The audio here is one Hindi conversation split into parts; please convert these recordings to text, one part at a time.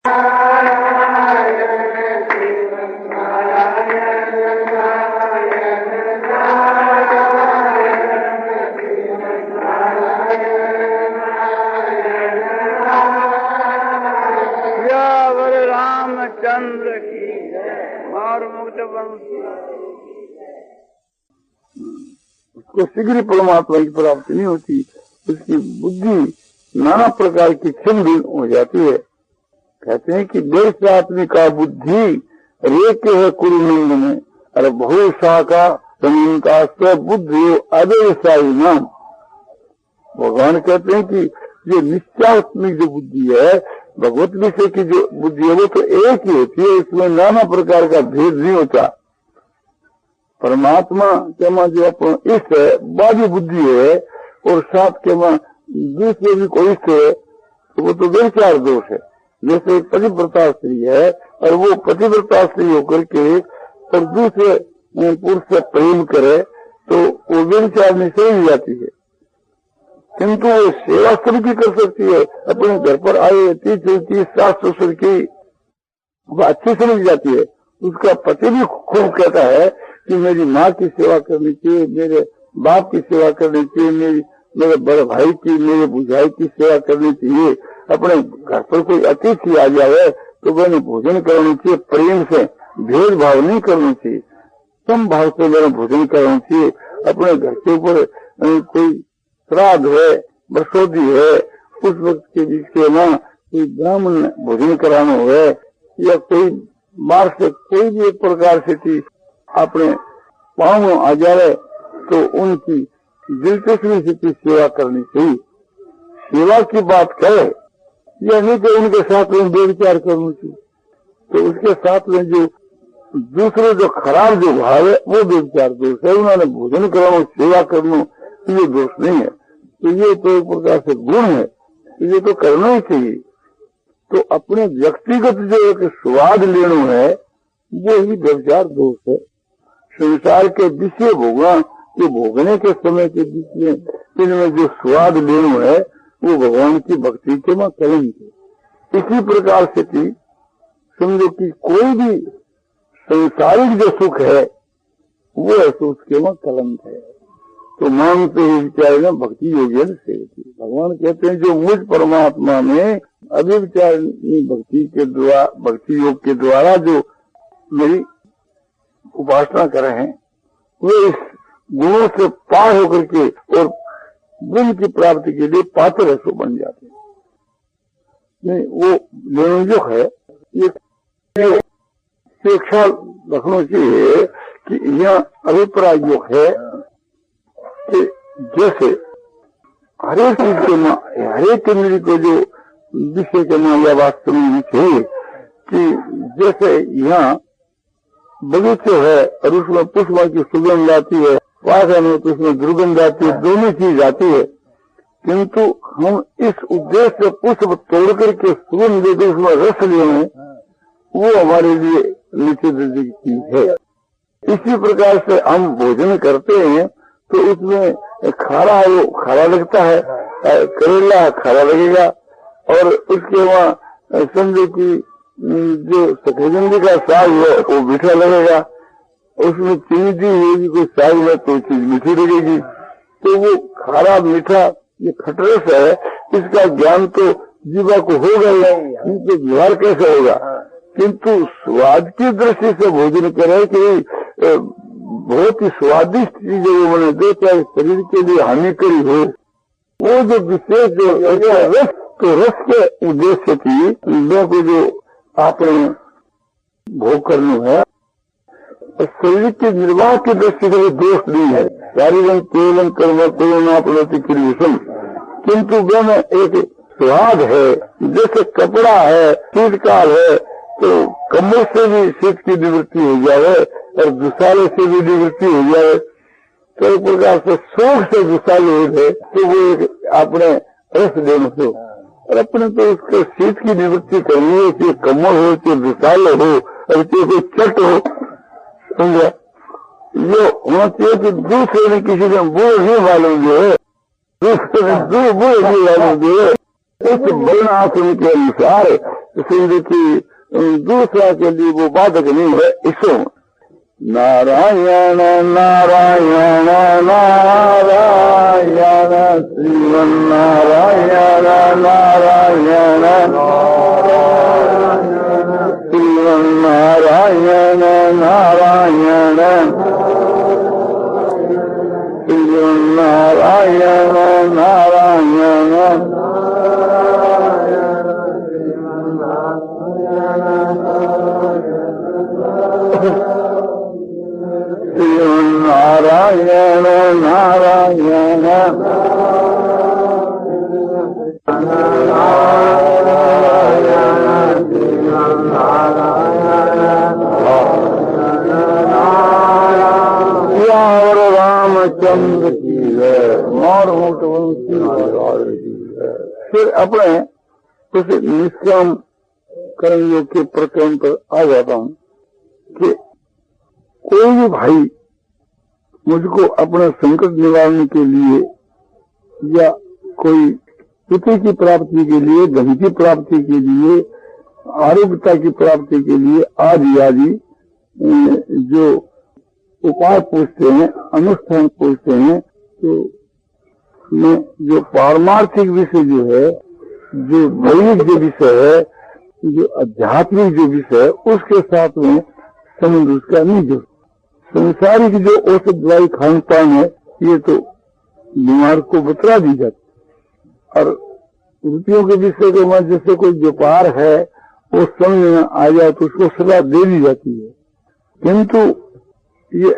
चंद्र की और मुक्त उसको शीघ्र परमात्मा की प्राप्ति नहीं होती, उसकी बुद्धि नाना प्रकार की छिन्न हो जाती है। कहते हैं कि देश आत्मिका बुद्धि रेख है कुरुनंद में, अरे बहुशा का जमीन का स्व बुद्धि अव्यवसायी नाम। भगवान कहते हैं कि जो निश्चयात्मिक जो बुद्धि है, भगवत विषय की जो बुद्धि है वो तो एक ही होती है, इसमें नाना प्रकार का भेद नहीं होता। परमात्मा के मां जो अपन इष्ट है बाह्य बुद्धि है, और साथ के मां दूसरे भी कोई इष्ट है तो वो तो व्यभिचार दोष है। जैसे पतिव्रता स्त्री है और वो पतिव्रता स्त्री होकर के और दूसरे पुरुष से प्रेम करे तो वो व्यभिचार में सही जाती है। किंतु वो सेवा सबकी कर सकती है, अपने घर पर आए 30 सास ससुर की वो अच्छी समझ जाती है। उसका पति भी खूब कहता है कि मेरी माँ की सेवा करनी चाहिए, मेरे बाप की सेवा करनी चाहिए, मेरे बड़े भाई की, मेरे बुझाई की सेवा करनी चाहिए। अपने घर पर कोई अतिथि आ जाए तो मैंने भोजन करना चाहिए, प्रेम से, भेदभाव नहीं करना चाहिए, सम भाव से मैंने भोजन करना चाहिए। अपने घर के ऊपर कोई श्राद्ध है, बरसोदी है, उस वक्त के बीच के ना कोई ब्राह्मण भोजन कराना हो या कोई बाहर से कोई भी एक प्रकार से चीज अपने पाँव में आ जाए तो उनकी दिलचस्पी से सेवा करनी चाहिए। सेवा की बात कहे या नहीं कि उनके साथ में व्यभिचार करना चाहिए, तो उसके साथ में जो दूसरे जो खराब जो भाव है वो व्यभिचार दोष है। उन्होंने भोजन कराना, सेवा करना ये दोष नहीं है, तो ये तो एक प्रकार से गुण है, तो ये तो करना ही चाहिए। तो अपने व्यक्तिगत जो एक स्वाद लेना है वो ही व्यभिचार दोष है। संसार के विषय भोगना के भोगने के समय के बीच में इनमें जो स्वाद लेना है वो भगवान की भक्ति के मां कलंक है। इसी प्रकार से कि समझो कि कोई भी संसारिक जो सुख है वो है तो उसके मां कलंक है। तो मांगते ही विचार भक्ति योगी सेवती। भगवान कहते हैं जो मुझ परमात्मा में अभिविचारणी भक्ति के द्वारा, भक्ति योग के द्वारा जो मेरी उपासना कर रहे हैं वे इस गुणों से पार होकर के और गुण की प्राप्ति के लिए पात्र रसो बन जाते हैं। नहीं वो लेना जो है ये शिक्षा रखना चाहिए कि यह अभिप्राय योग है कि जैसे हरेक चीज के मां, हरेक चीज को जो विषय के मां या वास्तव में चाहिए कि जैसे यहाँ बगीचे है और उसमें पुष्प की सुगंध आती है, वासन में तो उसमें दुर्गंध आती है, दोनों चीज आती है, किंतु हम इस उद्देश्य से पुष्प तोड़ करके सुगंध देकर उसमें रस लिए वो हमारे लिए नीचे दर्जे की चीज है। इसी प्रकार से हम भोजन करते हैं तो उसमें खारा है वो खारा लगता है, करेला खारा लगेगा, और उसके वहाँ समझो कि जो सफेदंदी का साग है वो मीठा लगेगा, उसमें चीनी दी होगी कोई साग में तो चीज मीठी लगेगी। तो वो खारा मीठा ये खटरस है, इसका ज्ञान तो जीवा को होगा ही, इनके व्यवहार कैसे होगा। किंतु स्वाद की दृष्टि से भोजन करे कि बहुत ही स्वादिष्ट चीजें वो बने दे, चाहे शरीर के लिए हानिकारी हो, वो जो विशेष जो रस, तो रस के उद्देश्य की को जो आपने भोग करना है, शरीर के निर्वाह की दृष्टि से दोष नहीं है। शारीरम केवलम कर्म कोरोना प्रति क्रियम, किंतु वह एक स्वाद है। जैसे कपड़ा है, शीतकाल है तो कमर से भी शीत की निवृत्ति हो जाए और दुसाले से भी निवृत्ति हो जाए, तो एक प्रकार से शोक से दुसाले हो जाए तो वो एक अपने रस देने से, और अपने तो उसके शीत की निवृत्ति करनी है, चाहे कमर हो, चाहे दुसाले हो, और चाहे कोई चट हो, समझा। ये होना चाहिए कि दूसरे ने किसी ने वो नहीं मालूम जो है, दूसरे ने दो वो नहीं मालूम जो है, उस वर्ण आश्रम के अनुसार समझो कि दूसरा के लिए वो बाधक नहीं है। इसो नारायण नारायण नारायण श्रीमन नारायण नारायण श्रीमन नारायण नारायण श्रीमन नारायण नारायण नारायण नारायण और रामचंद्र की है और फिर अपने उस निष्काम कर्म योग के प्रकरण पर आ जाता हूँ कि कोई भी भाई मुझको अपना संकट निवारने के लिए या कोई पुत्र की प्राप्ति के लिए, धन की प्राप्ति के लिए, आरोग्यता की प्राप्ति के लिए आदि आदि जो उपाय पूछते हैं, अनुष्ठान पूछते हैं, तो में जो पारमार्थिक विषय जो है, जो दैविक जो विषय है, जो आध्यात्मिक जो विषय है, उसके साथ में संबंध उसका नहीं जुड़। संसारिक जो औषध दवाई खान पान है, ये तो बीमार को बतला दी जाती, और रुपयों के विषय के में जैसे कोई व्यापार है वो समझ में आ जाए तो उसको सलाह दे दी जाती है। किंतु ये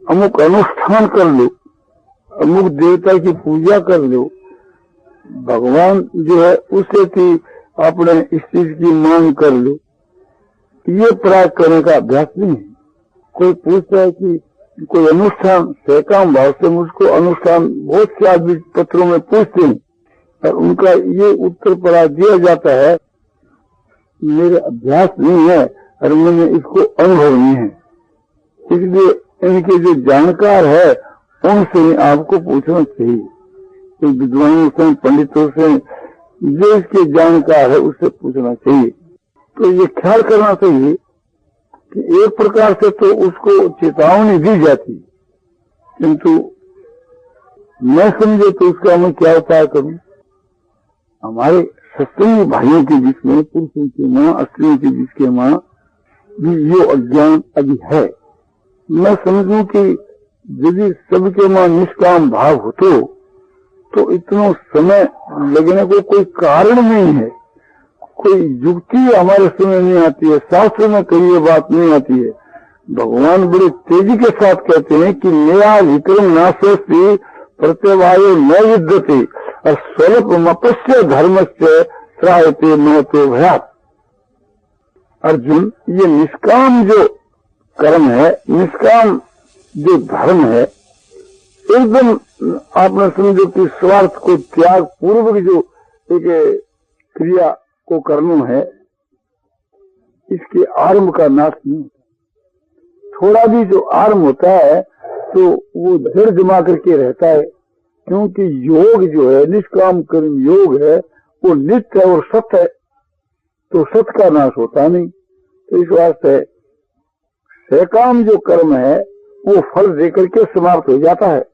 अमुक अनुष्ठान कर लो, अमुक देवता की पूजा कर लो, भगवान जो है उससे कि अपने इस चीज की मांग कर लो, ये प्रयास करने का अभ्यास नहीं है। कोई पूछता है कि कोई अनुष्ठान सहकाम भाव से, मुझको अनुष्ठान बहुत से आदमी पत्रों में पूछते हैं और उनका ये उत्तर परा दिया जाता है, मेरे अभ्यास नहीं है और मैंने इसको अनुभव नहीं है, इसलिए इनके जो जानकार है उनसे आपको पूछना चाहिए। तो विद्वानों से, पंडितों से, जो इसके जानकार है उससे पूछना चाहिए। तो ये ख्याल करना चाहिए कि एक प्रकार से तो उसको चेतावनी दी जाती, किंतु मैं समझे तो उसका मैं क्या उपाय करूं। हमारे सत्संगी भाइयों के बीच में, पुरुषों के मां, स्त्रियों के बीच के मां भी ये अज्ञान अभी है। मैं समझूं कि यदि सबके मां निष्काम भाव हो तो इतना समय लगने को कोई कारण नहीं है, कोई युक्ति हमारे समय नहीं आती है, शास्त्र में कही ये बात नहीं आती है। भगवान बड़े तेजी के साथ कहते हैं कि नया विक्रम नाशोस्ति प्रत्यवायो न युद्धते और स्वल्प मपस्य धर्म से त्रायते महतो भयात। अर्जुन, ये निष्काम जो कर्म है, निष्काम जो धर्म है, एकदम आपने समझो कि स्वार्थ को त्याग पूर्वक जो एक क्रिया को करना है, इसके आरंभ का नाश नहीं होता। थोड़ा भी जो आरंभ होता है तो वो धैर्य जमा करके रहता है, क्योंकि योग जो है, निष्काम कर्म योग है, वो नित्य और सत्य है, तो सत्य का नाश होता नहीं। तो इस वास्ते सहकाम जो कर्म है वो फल देकर के समाप्त हो जाता है,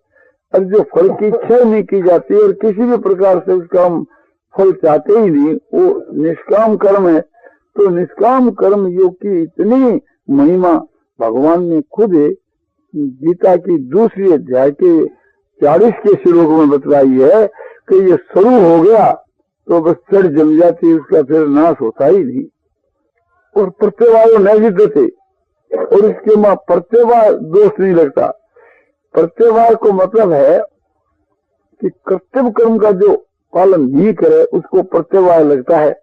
और जो फल की इच्छा नहीं की जाती और किसी भी प्रकार से उसका हम फल चाहते ही नहीं, वो निष्काम कर्म है। तो निष्काम कर्म योग की इतनी महिमा भगवान ने खुद गीता की दूसरी अध्याय के 40 के श्लोक में बतलाई है कि ये शुरू हो गया तो बस चढ़ जम जाती, उसका फिर नाश होता ही नहीं। और प्रत्यवायो न विद्यते, और इसके मां प्रत्यवाय दोष नहीं लगता। प्रत्यवाय को मतलब है कि कर्तव्य कर्म का जो पालन नहीं करे उसको प्रत्यवाय लगता है।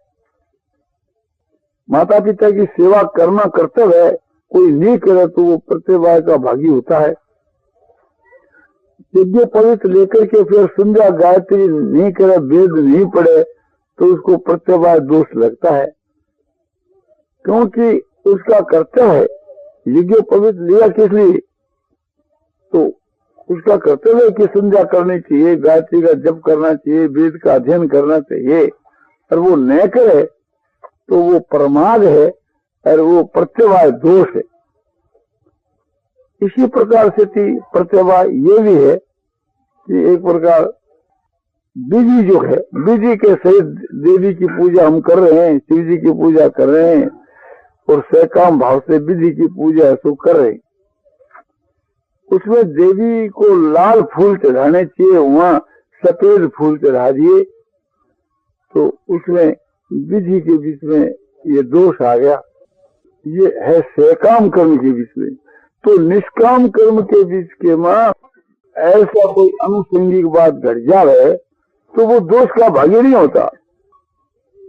माता पिता की सेवा करना कर्तव्य है, कोई नहीं करे तो वो प्रत्यवाय का भागी होता है। यज्ञ पवित्र लेकर के फिर संध्या गायत्री नहीं करे, वेद नहीं पढ़े तो उसको प्रत्यवाय दोष लगता है, क्योंकि उसका कर्तव्य है। यज्ञ पवित्र लिया किस लिए? तो उसका कर्तव्य है कि संध्या करनी चाहिए, गायत्री का जप करना चाहिए, वेद का अध्ययन करना चाहिए, और वो न करे तो वो प्रमाद है और वो प्रत्यवाय दोष है। इसी प्रकार से प्रत्यवाय ये भी है कि एक प्रकार विधि जो है, विधि के सहित देवी की पूजा हम कर रहे हैं, शिव जी की पूजा कर रहे हैं और सकाम भाव से विधि की पूजा सो कर रहे हैं। उसमें देवी को लाल फूल चढ़ाने चाहिए, वहां सफेद फूल चढ़ा दिए तो उसमें विधि के बीच में ये दोष आ गया। ये है सकाम कर्म के बीच में। तो निष्काम कर्म के बीच के में ऐसा कोई अनुसंगिक बात घट जाए तो वो दोष का भागी नहीं होता।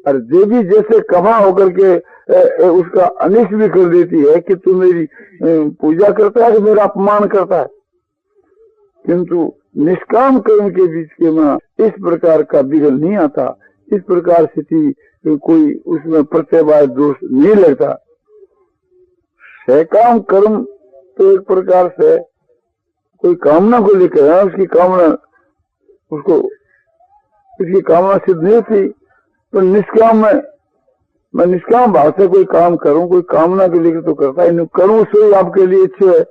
और देवी जैसे कमा होकर के उसका अनिष्ट भी कर देती है कि तू मेरी पूजा करता है कि मेरा अपमान करता है, किंतु निष्काम कर्म के बीच के में इस प्रकार का बिगड़ नहीं आता। इस प्रकार से कोई उसमें प्रत्यवाय दोष नहीं लगता। सकाम कर्म तो एक प्रकार से कोई कामना को लेकर है, उसकी कामना उसको उसकी कामना सिद्ध नहीं थी। तो निष्काम में मैं निष्काम भाव से कोई काम करूं, कोई कामना के लेकर तो करता ही नहीं, करूं सो आपके लिए अच्छे है,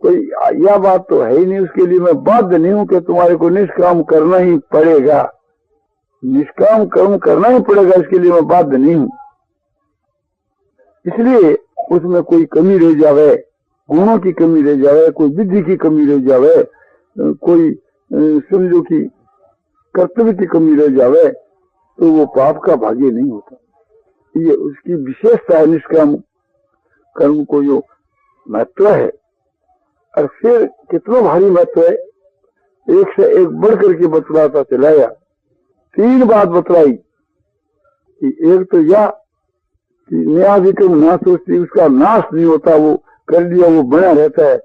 कोई यह बात तो है ही नहीं। उसके लिए मैं बाध्य नहीं हूं कि तुम्हारे को निष्काम करना ही पड़ेगा, निष्काम कर्म करना ही पड़ेगा, इसके लिए मैं बाध्य नहीं हूं। इसलिए उसमें कोई कमी रह जावे, गुणों की कमी रह जावे, कोई विधि की कमी रह जावे, कोई समझो कि कर्तव्य की कमी रह जावे तो वो पाप का भागी नहीं होता। ये उसकी विशेषता है निष्काम कर्म को जो महत्व है। और फिर कितना भारी महत्व है, एक से एक बढ़ करके बतलाता चलाया। 3 बात बतलाई कि एक तो यह कि नया विक्रम ना सोचती, उसका नाश नहीं होता, वो कर लिया वो बना रहता है।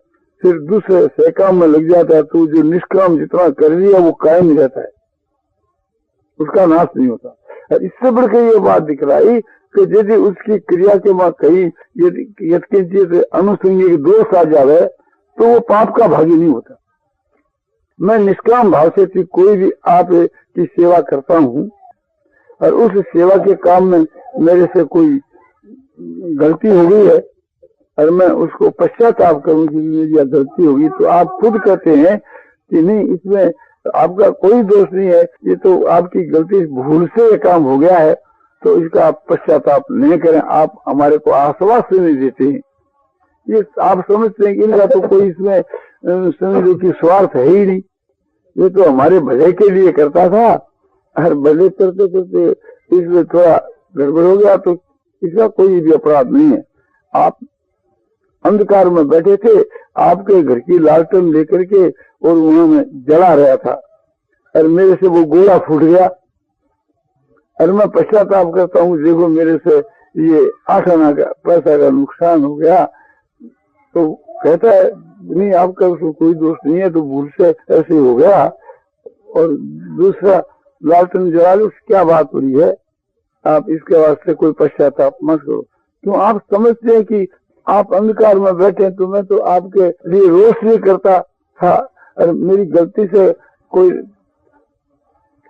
फिर दूसरे सकाम में लग जाता है तो जो निष्काम जितना कर लिया वो कायम रहता है, उसका नाश नहीं होता। और इससे बढ़कर ये बात दिखलाई कि यदि उसकी क्रिया के बाद कहीं यदि अनुसंगिक दोष आ जावे तो वो पाप का भागी नहीं होता। मैं निष्काम भाव से कोई भी आप की सेवा करता हूँ और उस सेवा के काम में मेरे से कोई गलती हो गई है और मैं उसको पश्चाताप करूँ कि मेरी गलती होगी, तो आप खुद कहते हैं कि नहीं इसमें आपका कोई दोष नहीं है, ये तो आपकी गलती भूल से ये काम हो गया है, तो इसका आप पश्चाताप नहीं करें। आप हमारे को आश्वासन नहीं देते हैं। ये आप समझते हैं कि इनका तो कोई इसमें समझो कि स्वार्थ है ही नहीं, ये तो हमारे भले के लिए करता था और भले करते करते इसमें थोड़ा गड़बड़ हो गया, तो इसका कोई भी अपराध नहीं है। आप अंधकार में बैठे थे, आपके घर की लालटेन लेकर के और वहां में जला रहा था और मेरे से वो गोला फूट गया और मैं पश्चाताप करता हूँ, देखो मेरे से ये 8 आना का पैसा का नुकसान हो गया। तो कहता है नहीं आपका उसको कोई दोष नहीं है, तो भूल से ऐसे हो गया। और दूसरा लालटेन जला लो, क्या बात हो रही है, आप इसके वास्ते कोई पश्चाताप मत करो। क्यों आप समझते हैं कि आप अंधकार में बैठे, तो मैं तो आपके लिए रोशनी करता था और मेरी गलती से कोई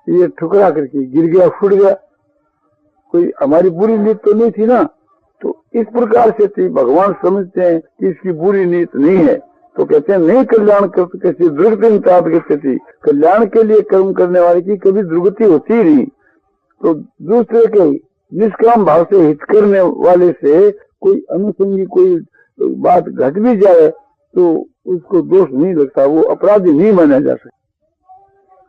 ये ठुकरा करके गिर गया, फूट गया, कोई हमारी बुरी नीयत तो नहीं थी ना। तो इस प्रकार से थी भगवान समझते हैं कि इसकी बुरी नीयत नहीं है, तो कहते हैं नहीं कल्याण करते कैसे दुर्गति करते थी, कल्याण के लिए कर्म करने वाले की कभी दुर्गति होती ही नहीं। तो दूसरे के निष्काम भाव से हित करने वाले से कोई अनुसंगी कोई बात घट भी जाए तो उसको दोष नहीं लगता, वो अपराधी नहीं माना जा सकता।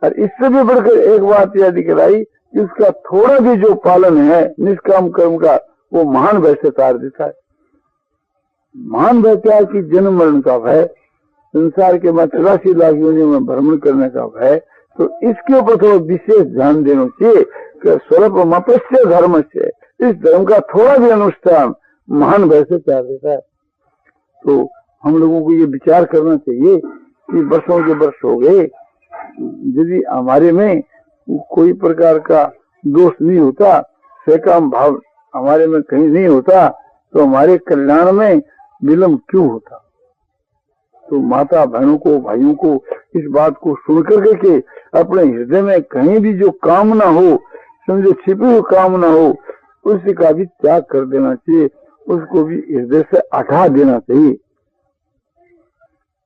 और इससे भी बढ़कर एक बात यह दिखलाई कि उसका थोड़ा भी जो पालन है निष्काम कर्म का, वो महान भय से तार देता है। महान भय क्या कि जन्म मरण का भय, संसार के बाद 84 लाख योनियों में भ्रमण करने का भय। तो इसके ऊपर थोड़ा विशेष ध्यान देना चाहिए कि स्वरूप मपस्य धर्म से, इस धर्म का थोड़ा भी अनुष्ठान महान भय से तार देता है। तो हम लोगों को ये विचार करना चाहिए कि वर्षों के वर्ष हो गए, यदि हमारे में कोई प्रकार का दोष नहीं होता, सकाम भाव हमारे में कहीं नहीं होता, तो हमारे कल्याण में विलंब क्यों होता। तो माता बहनों को भाइयों को इस बात को सुन करके के अपने हृदय में कहीं भी जो कामना हो, समझो छिपी हुई कामना हो उसका भी त्याग कर देना चाहिए, उसको भी हृदय से हटा देना चाहिए।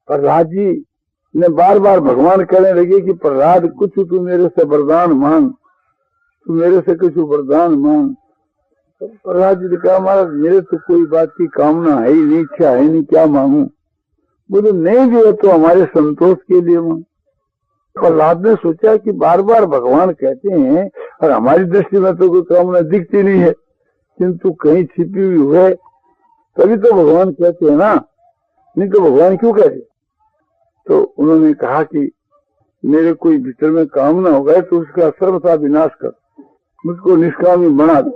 प्रहलाद जी ने बार बार भगवान कहने लगे कि प्रहलाद कुछ तू मेरे से वरदान मांग, तू मेरे से कुछ वरदान मांग। तो प्रहलाद जी ने कहा महाराज मेरे तो कोई बात की कामना है ही नहीं, इच्छा है नहीं, क्या मांगू। बोले नहीं भी है तो हमारे संतोष के लिए मांग। प्रहलाद ने सोचा कि बार बार भगवान कहते हैं और हमारी दृष्टि में तो कोई कामना दिखती नहीं है, किंतु कहीं छिपी हुई है तभी तो भगवान कहते हैं ना, नहीं तो भगवान क्यों कहते। तो उन्होंने कहा कि मेरे कोई भीतर में कामना हो गए तो उसका सर्वथा विनाश कर, मुझको निष्कामी बना दे।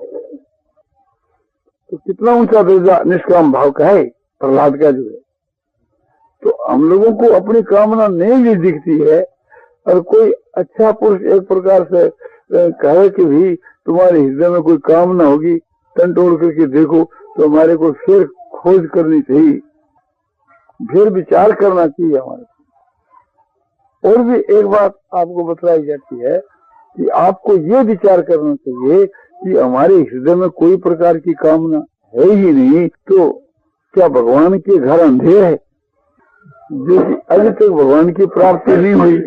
तो कितना ऊंचा दर्जा निष्काम भाव का है प्रहलाद का जो है। तो हम लोगों को अपनी कामना नहीं भी दिखती है और कोई अच्छा पुरुष एक प्रकार से कहे कि भी तुम्हारे हृदय में कोई कामना होगी, टंटोड़ करके देखो, तो हमारे को फिर खोज करनी चाहिए, फिर विचार करना चाहिए हमारे। और भी एक बात आपको बताई जाती है कि आपको ये विचार करना चाहिए कि हमारे हृदय में कोई प्रकार की कामना है ही नहीं, तो क्या भगवान के घर अंधेर है जो कि अभी तक भगवान की प्राप्ति नहीं हुई।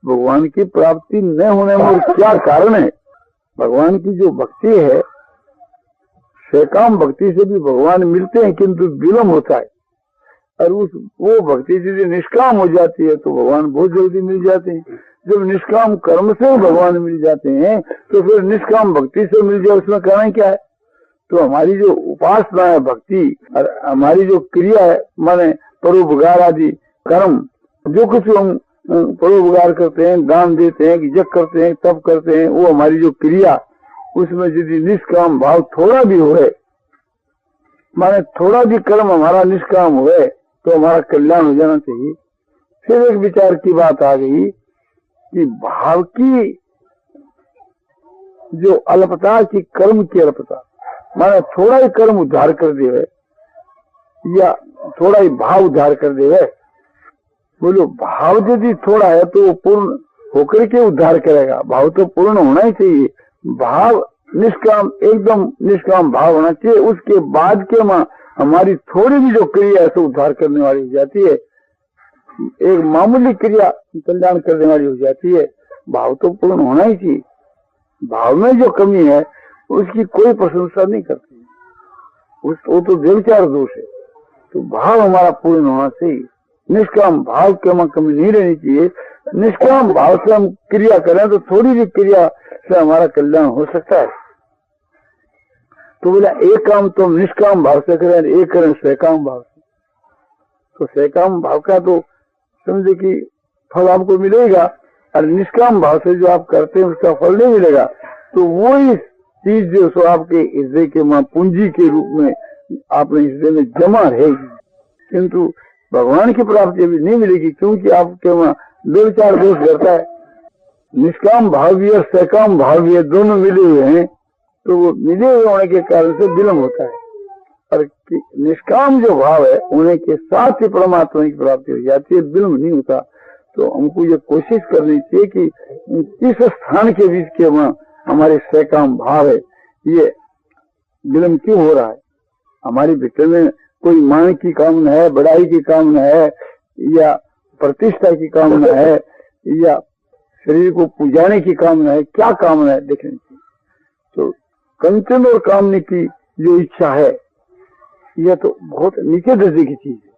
भगवान की प्राप्ति न होने में क्या कारण है। भगवान की जो भक्ति है, सकाम भक्ति से भी भगवान मिलते हैं किंतु विलम्ब होता है, और वो भक्ति यदि निष्काम हो जाती है तो भगवान बहुत जल्दी मिल जाते हैं। जब निष्काम कर्म से भगवान मिल जाते हैं तो फिर निष्काम भक्ति से मिल जाए, उसमें कारण क्या है। तो हमारी जो उपासना है भक्ति और हमारी जो क्रिया है माने परोपकार आदि कर्म, जो कुछ हम परोपकार करते हैं, दान देते हैं, यज्ञ करते हैं, तप करते हैं, वो हमारी जो क्रिया उसमें यदि निष्काम भाव थोड़ा भी होए, माने थोड़ा भी कर्म हमारा निष्काम हुए तो हमारा कल्याण हो जाना चाहिए। फिर एक विचार की बात आ गई कि भाव की जो अल्पता की, कर्म की अल्पता, माने थोड़ा ही कर्म उद्धार कर देवे या थोड़ा ही भाव उद्धार कर देवे। बोलो भाव यदि थोड़ा है तो पूर्ण होकर के उद्धार करेगा, भाव तो पूर्ण होना ही चाहिए। भाव निष्काम, एकदम निष्काम भाव होना चाहिए, उसके बाद के हमारी थोड़ी भी जो क्रिया है तो उद्धार करने वाली हो जाती है, एक मामूली क्रिया कल्याण करने वाली हो जाती है। भाव तो पूर्ण होना ही चाहिए। भाव में जो कमी है उसकी कोई प्रशंसा नहीं करती, वो तो व्यभिचार दोष है। तो भाव हमारा पूर्ण होना चाहिए, निष्काम भाव के में कमी नहीं रहनी चाहिए। निष्काम भाव से हम क्रिया करें तो थोड़ी भी क्रिया से हमारा कल्याण हो सकता है। तो बोला एक काम तो हम निष्काम भाव से करें, एक करें सकाम भाव से। तो सकाम भाव का तो समझे कि फल आपको मिलेगा, और निष्काम भाव से जो आप करते हैं उसका फल नहीं मिलेगा। तो वही चीज जो सो आपके हृदय के पूंजी के रूप में आपने हृदय में जमा रहेगी, किंतु भगवान की प्राप्ति अभी नहीं मिलेगी, क्योंकि आपके वहां व्यभिचार दोष करता है। निष्काम भाव भी और सकाम भाव भी दोनों मिले हुए हैं, तो वो मिले हुए होने के कारण से विलम्ब होता है। और निष्काम जो भाव है होने के साथ ही परमात्मा की प्राप्ति हो जाती है, विलम्ब नहीं होता। तो हमको ये कोशिश करनी चाहिए कि किस स्थान के बीच के वहाँ हमारे सकाम भाव है, ये विलम्ब क्यों हो रहा है। हमारी भीतर में कोई मान की कामना है, बड़ाई की कामना है, या प्रतिष्ठा की कामना है, या शरीर को पुजाने की कामना है, क्या कामना है देखने की। तो कंचन और कामने की जो इच्छा है यह तो बहुत नीचे दर्जे की चीज है,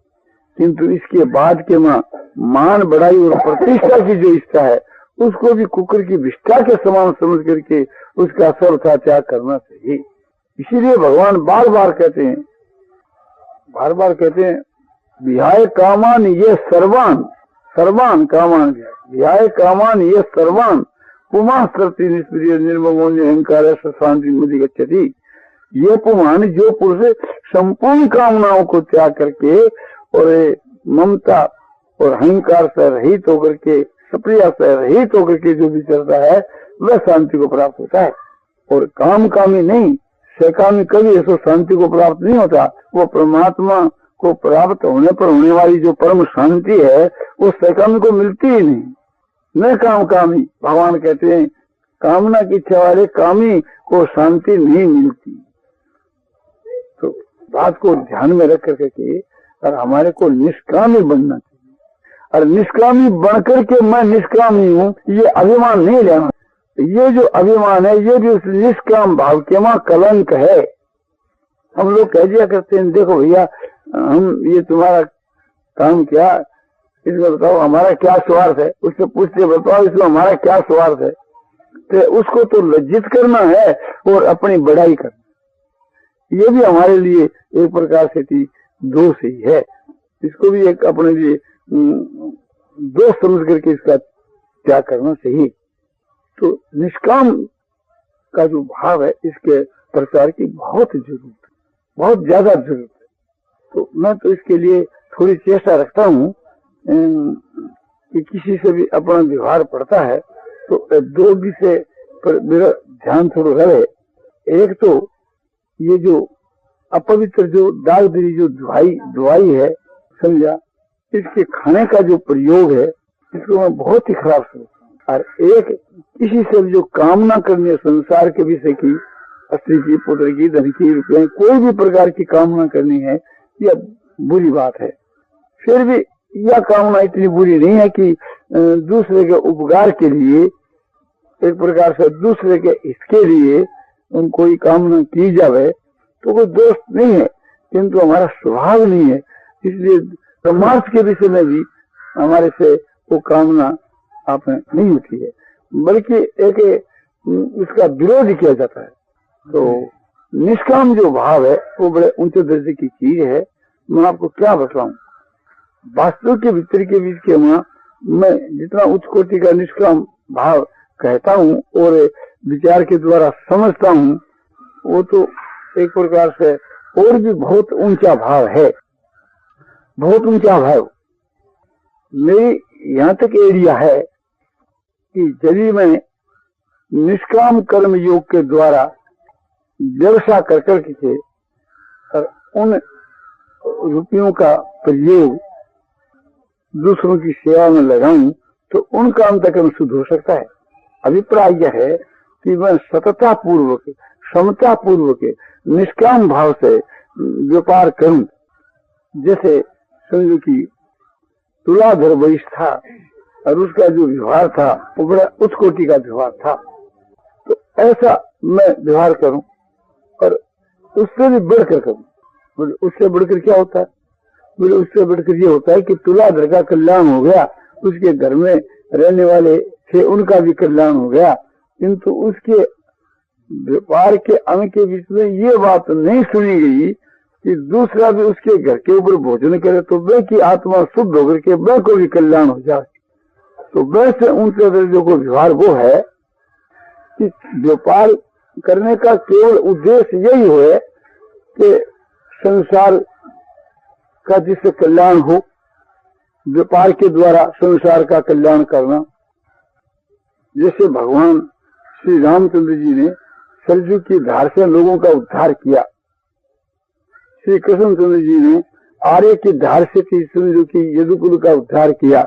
किंतु इसके बाद के मान बढ़ाई और प्रतिष्ठा की जो इच्छा है उसको भी कुकर की विष्ठा के समान समझ करके उसका सर्वथा त्याग करना चाहिए। इसीलिए भगवान बार बार कहते हैं विहाय कामान ये सर्वान, सर्वान कामान विहाय कामान ये सर्वान पुमान सरती निष्प्रिय निर्ममो निरंकार शांति मुदि गच्छति। ये पुमान जो पुरुष संपूर्ण कामनाओं को त्याग करके और ममता और अहंकार से रहित होकर के, सप्रिया से रहित होकर के जो विचरता है वह शांति को प्राप्त होता है। और काम कामी नहीं, सकामी कभी ऐसा शांति को प्राप्त नहीं होता। वो परमात्मा को प्राप्त होने पर होने वाली जो परम शांति है वो सकामी को मिलती ही नहीं, न काम कामी। भगवान कहते हैं कामना की इच्छा वाले कामी को शांति नहीं मिलती। तो बात को ध्यान में रख करके और हमारे को निष्कामी बनना चाहिए, और निष्कामी बनकर के मैं निष्कामी हूँ ये अभिमान नहीं लेना। ये जो अभिमान है ये भी उस निष्काम भाव के मां कलंक है। हम लोग कह दिया करते हैं, देखो भैया हम ये तुम्हारा काम क्या, इसमें बताओ हमारा क्या स्वार्थ है, उससे पूछते बताओ इसमें हमारा क्या स्वार्थ है। तो उसको तो लज्जित करना है और अपनी बड़ाई करना, ये भी हमारे लिए एक प्रकार से दोष ही है। इसको भी एक अपने लिए दोष समझ करके इसका त्याग करना चाहिए। तो निष्काम का जो भाव है इसके प्रचार की बहुत जरूरत है, बहुत ज्यादा जरूरत है। तो मैं तो इसके लिए थोड़ी चेष्टा रखता हूँ कि किसी से भी अपना व्यवहार पड़ता है तो दो विषय पर मेरा ध्यान थोड़ा रहे। एक तो ये जो अपवित्र जो दागदरी जो दवाई है समझा, इसके खाने का जो प्रयोग है इसको मैं बहुत ही खराब समझता हूँ। और एक किसी से जो कामना करनी है संसार के विषय की, स्त्री की, पुत्र की, धन की, रुपये, कोई भी प्रकार की कामना करनी है, यह बुरी बात है। फिर भी यह कामना इतनी बुरी नहीं है कि दूसरे के उपकार के लिए, एक प्रकार से दूसरे के हित के लिए कोई कामना की जावे तो कोई दोष नहीं है, किंतु हमारा स्वभाव नहीं है। इसलिए समाज के विषय में भी हमारे से वो कामना आप नहीं होती है, बल्कि एक इसका विरोध किया जाता है। तो निष्काम जो भाव है वो बड़े ऊंचे दर्जे की चीज है। मैं आपको क्या बताऊं, वास्तु के भीतर के बीच के मैं जितना उच्च कोटि का निष्काम भाव कहता हूँ और विचार के द्वारा समझता हूँ, वो तो एक प्रकार से और भी बहुत ऊंचा भाव है, बहुत ऊंचा भाव। मेरी यहाँ तक एरिया है कि यदि मैं निष्काम कर्म योग के द्वारा व्यवसाय कर करके और उन रुपयों का प्रयोग दूसरों की सेवा में लगाऊं तो उनका अंतःकरण शुद्ध हो सकता है। अभिप्राय यह है कि मैं सतता पूर्वक, समता पूर्वक, निष्काम भाव से व्यापार करूं। जैसे समझो कि तुलाधर वैश्य था और उसका जो व्यवहार था वो बड़ा उच्च कोटि का व्यवहार था, तो ऐसा मैं व्यवहार करूं और उससे भी बढ़कर करूं। उससे बढ़कर क्या होता है, बोले उससे बढ़कर ये होता है कि तुलाधर का कल्याण हो गया, उसके घर में रहने वाले थे उनका भी कल्याण हो गया, किंतु उसके व्यापार के अंग के बीच में ये बात नहीं सुनी गई कि दूसरा भी उसके घर के ऊपर भोजन करे तो वह की आत्मा शुद्ध होकर के वह को भी कल्याण हो जाए। तो वह से ऊंचे दर्जे को व्यवहार वो है कि व्यापार करने का केवल उद्देश्य यही हो कि संसार का जिससे कल्याण हो, व्यापार के द्वारा संसार का कल्याण करना। जैसे भगवान श्री रामचंद्र जी ने सरजू की धार से लोगों का उद्धार किया, श्री कृष्णचंद्र जी ने आर्य की धार से समझो कि यदुकुल का उद्धार किया।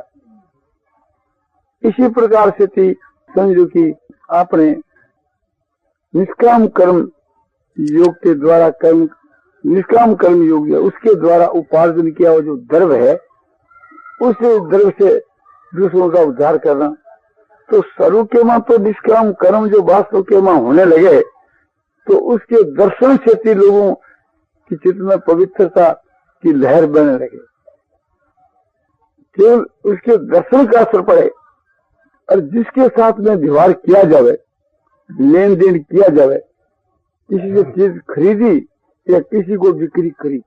इसी प्रकार से थी समझो कि आपने निष्काम कर्म योग के द्वारा निष्काम कर्म योग है, उसके द्वारा उपार्जन किया वो जो द्रव्य है उस द्रव्य से दूसरों का उद्धार करना। तो सर्व के मां तो निष्काम कर्म जो वास्तव के मां होने लगे तो उसके दर्शन से लोगों की चित्त में पवित्रता की लहर बने लगे। केवल उसके दर्शन का असर पड़े और जिसके साथ में व्यवहार किया जावे, लेन देन किया जावे, किसी से चीज खरीदी या किसी को बिक्री करी,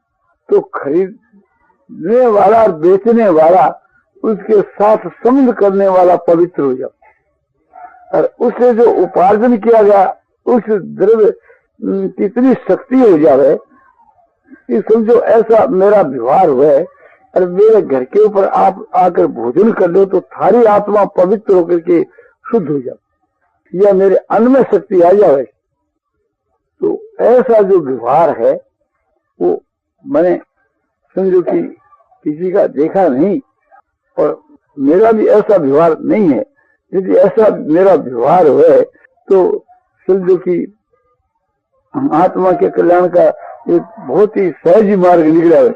तो खरीदने वाला और बेचने वाला उसके साथ संबंध करने वाला पवित्र हो जाए और उससे जो उपार्जन किया गया उस द्रव्य की इतनी शक्ति हो जाए कि समझो ऐसा मेरा व्यवहार हुआ और मेरे घर के ऊपर आप आकर भोजन कर लो तो थारी आत्मा पवित्र होकर के शुद्ध हो जाए या मेरे अन्न में शक्ति आ जाए। तो ऐसा जो व्यवहार है वो मैंने समझो कि किसी का देखा नहीं और मेरा भी ऐसा व्यवहार नहीं है। यदि ऐसा मेरा व्यवहार हुआ तो समझो कि आत्मा के कल्याण का एक बहुत ही सहज मार्ग निकला है।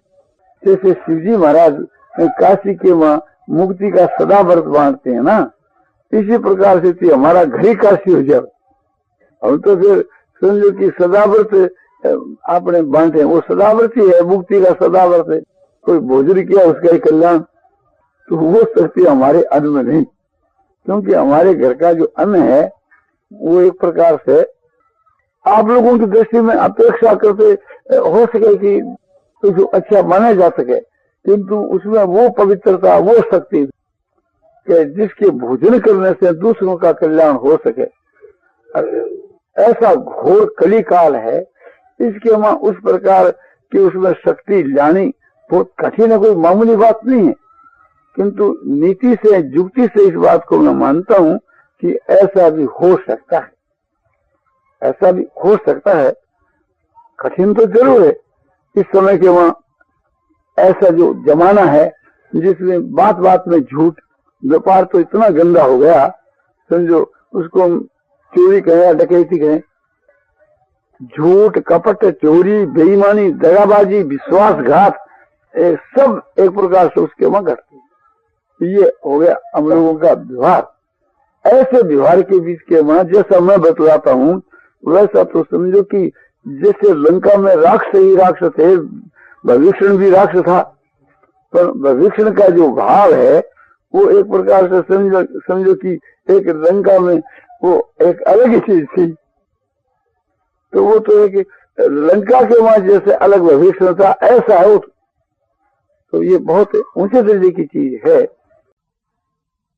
जैसे शिवजी महाराज काशी के वहां मुक्ति का सदा व्रत बांटते हैं ना, इसी प्रकार से तो हमारा घर ही काशी हो जाए। हम तो फिर समझो कि सदाव्रत आपने बांटे, वो सदाव्रत ही है, मुक्ति का सदाव्रत है। कोई भोजन किया उसका ही कल्याण, तो वो शक्ति हमारे अन्न में नहीं, क्योंकि हमारे घर का जो अन्न है वो एक प्रकार से आप लोगों की दृष्टि में अपेक्षा करते हो सके कि तो जो अच्छा माना जा सके, किंतु उसमें वो पवित्रता, वो शक्ति कि जिसके भोजन करने से दूसरों का कल्याण हो सके, ऐसा घोर कली काल है। इसके वहां उस प्रकार की उसमें शक्ति लानी बहुत कठिन है, कोई मामूली बात नहीं है। किंतु नीति से, युक्ति से इस बात को मैं मानता हूं कि ऐसा भी हो सकता है, ऐसा भी हो सकता है। कठिन तो जरूर है। इस समय के वहां ऐसा जो जमाना है जिसमें बात बात में झूठ, व्यापार तो इतना गंदा हो गया, समझो उसको हम चोरी कहें या डकैती कहें, झूठ, कपट, चोरी, बेईमानी, दगाबाजी, विश्वासघात, सब एक प्रकार से उसके वहां घटती। ये हो गया हम लोगों का व्यवहार। ऐसे व्यवहार के बीच के वहां जैसा मैं बतलाता हूँ वैसा तो समझो कि जैसे लंका में राक्षस ही राक्षस थे, भविष्ण भी राक्षस था, पर भविष्ण का जो भाव है वो एक प्रकार से समझो कि एक लंका में वो एक अलग ही चीज थी। तो वो तो एक लंका के वहां जैसे अलग भविष्ण था, ऐसा है। तो ये बहुत ऊंचे दर्जे की चीज है।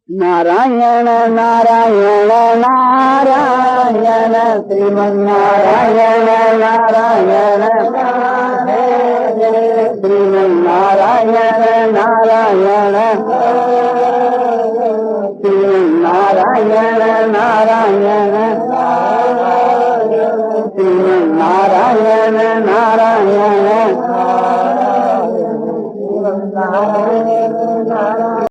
नारायण नारायण नारायण श्रीमन्नारायण नारायण श्रीमन्नारायण नारायण श्रीमन्नारायण नारायण श्रीमन्नारायण नारायण